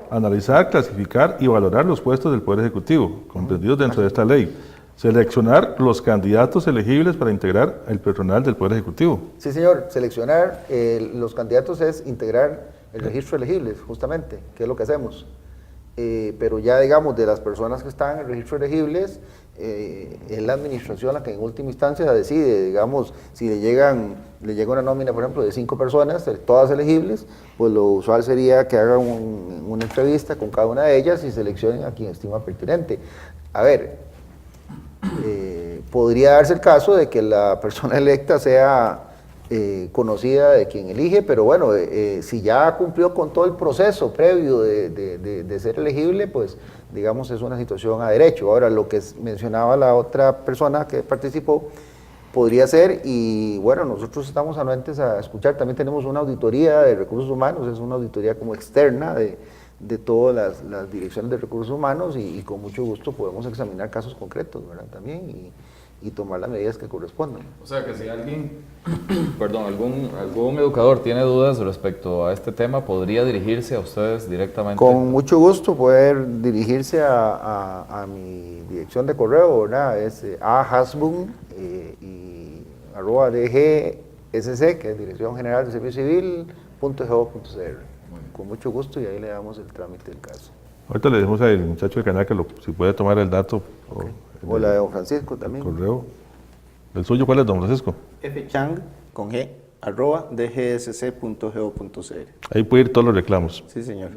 Speaker 2: analizar, clasificar y valorar los puestos del Poder Ejecutivo, comprendidos dentro de esta ley. Seleccionar los candidatos elegibles para integrar el personal del Poder Ejecutivo.
Speaker 5: Sí, señor. Seleccionar los candidatos es integrar el registro de elegibles, justamente, que es lo que hacemos. Pero ya, digamos, de las personas que están en el registro de elegibles, es la administración la que en última instancia decide, digamos, si le llega una nómina, por ejemplo, de 5 personas, todas elegibles, pues lo usual sería que hagan una entrevista con cada una de ellas y seleccionen a quien estima pertinente. A ver, podría darse el caso de que la persona electa sea conocida de quien elige, pero bueno, si ya cumplió con todo el proceso previo de ser elegible, pues digamos es una situación a derecho. Ahora, lo que mencionaba la otra persona que participó, podría ser, y bueno, nosotros estamos anuentes a escuchar, también tenemos una auditoría de recursos humanos, es una auditoría como externa de todas las direcciones de recursos humanos, y con mucho gusto podemos examinar casos concretos, ¿verdad? También, y tomar las medidas que correspondan.
Speaker 4: O sea que si alguien, perdón, algún educador tiene dudas respecto a este tema, podría dirigirse a ustedes directamente.
Speaker 5: Con mucho gusto poder dirigirse a mi dirección de correo, ¿verdad? Es ahasbun y @dgsc, que es Dirección General de Servicio Civil, .go.cr. Con mucho gusto, y ahí le damos el trámite del caso.
Speaker 2: Ahorita le decimos al muchacho del canal que si puede tomar el dato.
Speaker 5: Okay. O la de don Francisco también.
Speaker 2: Correo. ¿El suyo cuál es, don Francisco?
Speaker 6: fchang, con G, @dgsc.go.cr.
Speaker 2: Ahí puede ir todos los reclamos.
Speaker 6: Sí, señor.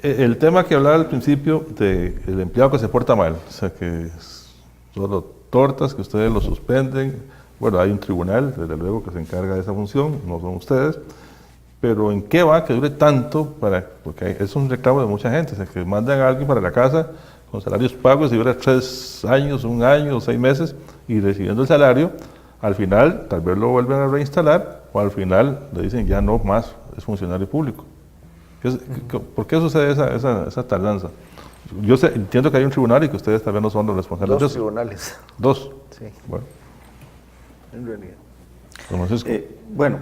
Speaker 2: El tema que hablaba al principio del empleado que se porta mal, o sea que solo tortas, que ustedes lo suspenden. Bueno, hay un tribunal, desde luego, que se encarga de esa función, no son ustedes. Pero ¿en qué va que dure tanto? Porque es un reclamo de mucha gente, o sea, que mandan a alguien para la casa con salarios pagos y dura 3 años, 1 año, 6 meses, y recibiendo el salario, al final tal vez lo vuelven a reinstalar, o al final le dicen ya no más, es funcionario público. ¿Por qué sucede esa tardanza? Yo entiendo que hay un tribunal y que ustedes también no son los responsables de eso.
Speaker 5: 2 tribunales.
Speaker 2: 2.
Speaker 5: Sí.
Speaker 2: Bueno.
Speaker 5: En realidad.
Speaker 2: Don Francisco.
Speaker 6: Bueno,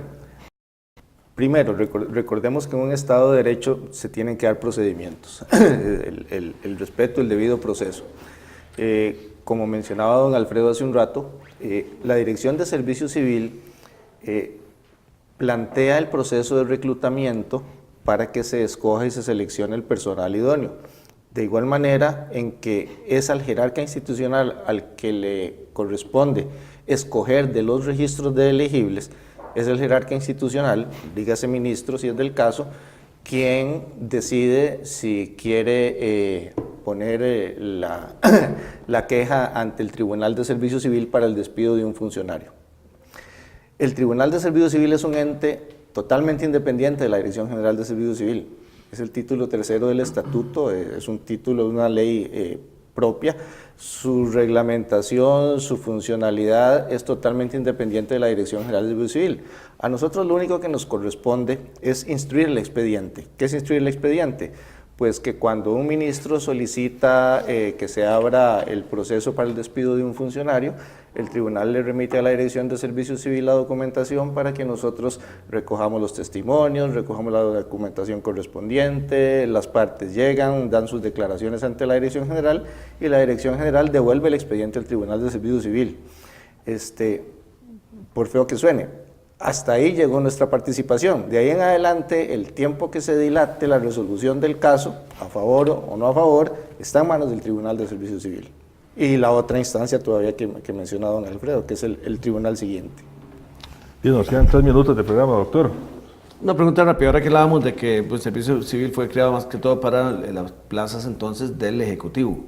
Speaker 6: primero, recordemos que en un Estado de Derecho se tienen que dar procedimientos, el respeto, el debido proceso. Como mencionaba don Alfredo hace un rato, la Dirección de Servicio Civil plantea el proceso de reclutamiento para que se escoja y se seleccione el personal idóneo. De igual manera en que es al jerarca institucional al que le corresponde escoger de los registros de elegibles, es el jerarca institucional, dígase ministro si es del caso, quien decide si quiere poner la queja ante el Tribunal de Servicio Civil para el despido de un funcionario. El Tribunal de Servicio Civil es un ente totalmente independiente de la Dirección General de Servicio Civil. Es el título 3º del estatuto, es un título de una ley propia. Su reglamentación, su funcionalidad es totalmente independiente de la Dirección General de Servicio Civil. A nosotros lo único que nos corresponde es instruir el expediente. ¿Qué es instruir el expediente? Pues que cuando un ministro solicita que se abra el proceso para el despido de un funcionario, el tribunal le remite a la Dirección de Servicio Civil la documentación para que nosotros recojamos los testimonios, recojamos la documentación correspondiente, las partes llegan, dan sus declaraciones ante la Dirección General y la Dirección General devuelve el expediente al Tribunal de Servicio Civil. Por feo que suene, hasta ahí llegó nuestra participación. De ahí en adelante, el tiempo que se dilate la resolución del caso, a favor o no a favor, está en manos del Tribunal de Servicio Civil. Y la otra instancia todavía que menciona don Alfredo, que es el tribunal siguiente.
Speaker 2: Y nos quedan 3 minutos de programa, doctor.
Speaker 3: Una pregunta rápida, ahora que hablábamos de que el Servicio Civil fue creado más que todo para las plazas entonces del Ejecutivo.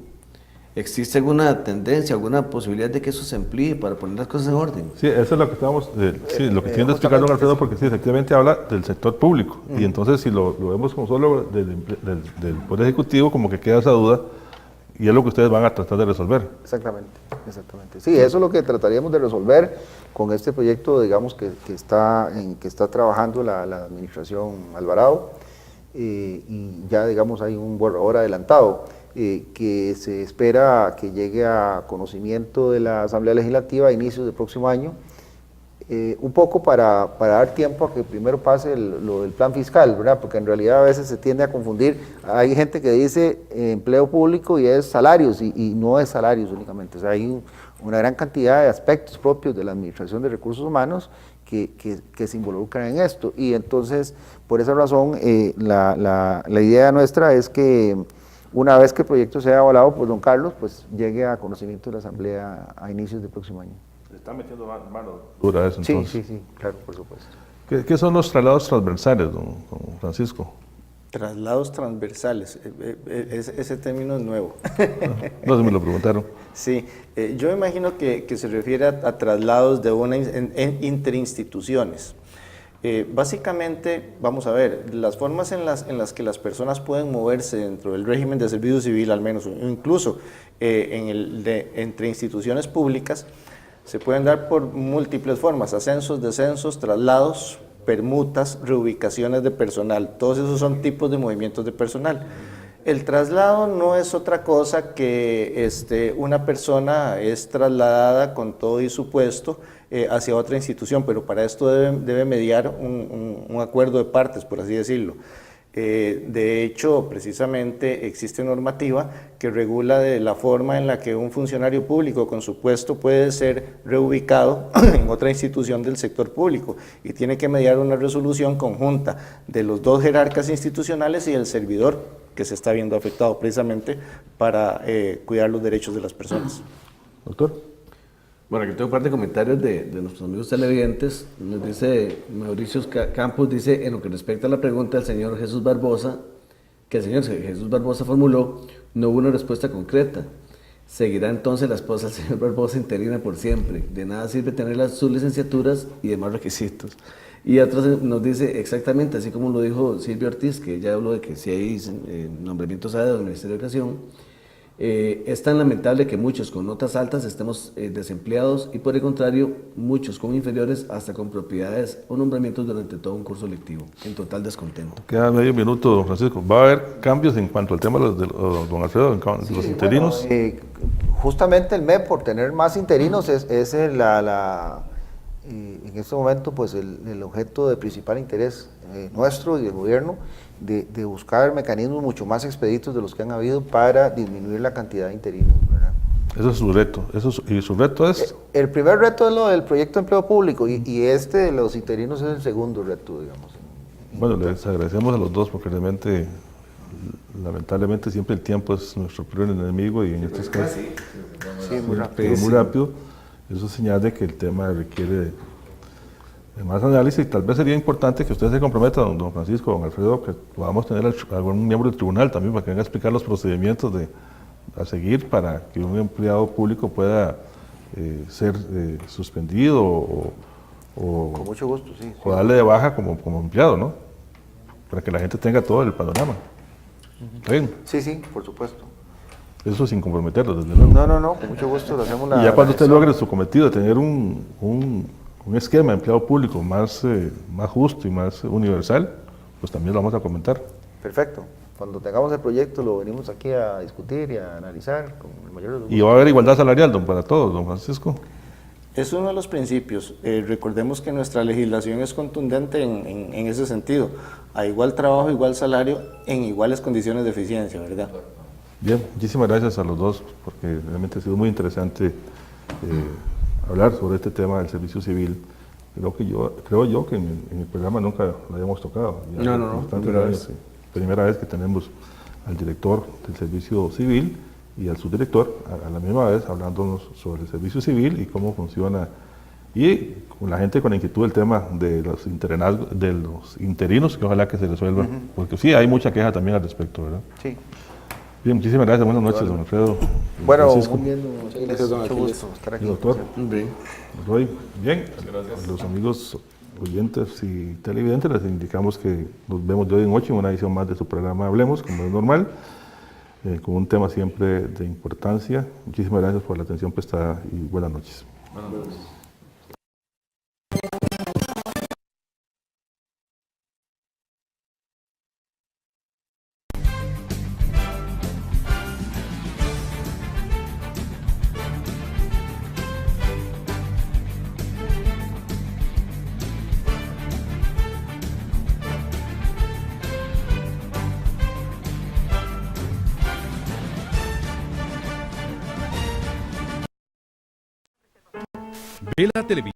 Speaker 3: ¿Existe alguna tendencia, alguna posibilidad de que eso se amplíe para poner las cosas en orden?
Speaker 2: Sí, eso es lo que estamos, lo que tiene que explicar don Alfredo, porque sí, efectivamente habla del sector público. Y entonces si lo vemos como solo del Poder Ejecutivo, como que queda esa duda, y es lo que ustedes van a tratar de resolver.
Speaker 5: Exactamente, exactamente. Sí, eso es lo que trataríamos de resolver con este proyecto, digamos, que está trabajando la administración Alvarado, y ya, digamos, hay un borrador adelantado que se espera que llegue a conocimiento de la Asamblea Legislativa a inicios del próximo año, un poco para dar tiempo a que primero pase lo del plan fiscal, ¿verdad? Porque en realidad a veces se tiende a confundir. Hay gente que dice empleo público y es salarios, y no es salarios únicamente. O sea, hay una gran cantidad de aspectos propios de la Administración de Recursos Humanos que se involucran en esto. Y entonces, por esa razón, la idea nuestra es que una vez que el proyecto sea avalado por don Carlos, pues llegue a conocimiento de la Asamblea a inicios del próximo año.
Speaker 2: Le está metiendo mano dura eso, entonces.
Speaker 5: Sí, claro, por supuesto.
Speaker 2: ¿Qué son los traslados transversales, don Francisco?
Speaker 6: Traslados transversales, ese término es nuevo.
Speaker 2: No se me lo preguntaron.
Speaker 6: Sí, yo imagino que se refiere a traslados de interinstituciones. Básicamente, vamos a ver, las formas en las que las personas pueden moverse dentro del régimen de servicio civil, al menos, incluso entre instituciones públicas, se pueden dar por múltiples formas: ascensos, descensos, traslados, permutas, reubicaciones de personal. Todos esos son tipos de movimientos de personal. El traslado no es otra cosa que una persona es trasladada con todo y su puesto hacia otra institución, pero para esto debe mediar un acuerdo de partes, por así decirlo. De hecho, precisamente existe normativa que regula de la forma en la que un funcionario público con su puesto puede ser reubicado en otra institución del sector público, y tiene que mediar una resolución conjunta de los dos jerarcas institucionales y el servidor que se está viendo afectado, precisamente para cuidar los derechos de las personas.
Speaker 2: Doctor.
Speaker 3: Bueno, aquí tengo un par de comentarios de nuestros amigos televidentes. Nos dice Mauricio Campos, dice, en lo que respecta a la pregunta del señor Jesús Barbosa, que el señor Jesús Barbosa formuló, no hubo una respuesta concreta. ¿Seguirá entonces la esposa del señor Barbosa interina por siempre? De nada sirve tener sus licenciaturas y demás requisitos. Y otros nos dice exactamente, así como lo dijo Silvia Ortiz, que ya habló de que si hay nombramientos a dedo del Ministerio de Educación, es tan lamentable que muchos con notas altas estemos desempleados, y por el contrario, muchos con inferiores, hasta con propiedades o nombramientos durante todo un curso lectivo, en total descontento.
Speaker 2: Queda medio minuto, don Francisco. ¿Va a haber cambios en cuanto al tema de don Alfredo, de los interinos?
Speaker 5: Bueno, justamente el MEP, por tener más interinos, en este momento, pues el objeto de principal interés nuestro y del gobierno, de buscar mecanismos mucho más expeditos de los que han habido para disminuir la cantidad de interinos, ¿verdad?
Speaker 2: Eso es su reto. ¿Y su reto es?
Speaker 5: El primer reto es lo del proyecto de empleo público, y de los interinos es el segundo reto, digamos.
Speaker 2: Bueno, les agradecemos a los dos, porque realmente, lamentablemente, siempre el tiempo es nuestro peor enemigo, y en estos casos
Speaker 5: muy rápido.
Speaker 2: Muy rápido. Eso es señal de que el tema requiere de más análisis, y tal vez sería importante que usted se comprometa, don Francisco, don Alfredo, que podamos tener algún miembro del tribunal también para que venga a explicar los procedimientos a seguir para que un empleado público pueda ser suspendido
Speaker 5: Con mucho gusto, sí.
Speaker 2: o darle de baja como empleado, ¿no? Para que la gente tenga todo el panorama. ¿Está bien?
Speaker 5: Sí, por supuesto.
Speaker 2: Eso sin comprometerlo, desde luego.
Speaker 5: No, con mucho gusto lo hacemos.
Speaker 2: Y ya cuando usted logre su cometido de tener un esquema de empleado público más justo y más universal, pues también lo vamos a comentar.
Speaker 5: Perfecto. Cuando tengamos el proyecto lo venimos aquí a discutir y a analizar con el mayor de los
Speaker 2: Y va a haber igualdad salarial, para todos, don Francisco.
Speaker 6: Es uno de los principios. Recordemos que nuestra legislación es contundente en ese sentido. A igual trabajo, igual salario, en iguales condiciones de eficiencia, ¿verdad?
Speaker 2: Bien, muchísimas gracias a los dos, porque realmente ha sido muy interesante hablar sobre este tema del servicio civil. Creo yo que en el programa nunca lo habíamos tocado.
Speaker 3: No,
Speaker 2: Primera vez que tenemos al director del servicio civil y al subdirector a la misma vez hablándonos sobre el servicio civil y cómo funciona, y con la gente con inquietud del tema de los interinos, que ojalá que se resuelva, porque sí, hay mucha queja también al respecto, ¿verdad?
Speaker 5: Sí.
Speaker 2: Bien, muchísimas gracias, buenas noches, don Alfredo.
Speaker 5: Bueno,
Speaker 2: Francisco.
Speaker 5: muy bien, muchas mucho gusto estar aquí.
Speaker 2: Doctor. Roy, bien, a los amigos oyentes y televidentes les indicamos que nos vemos de hoy en 8 en una edición más de su programa Hablemos, como es normal, con un tema siempre de importancia. Muchísimas gracias por la atención prestada y buenas noches. Buenas noches.
Speaker 1: Ve la televisión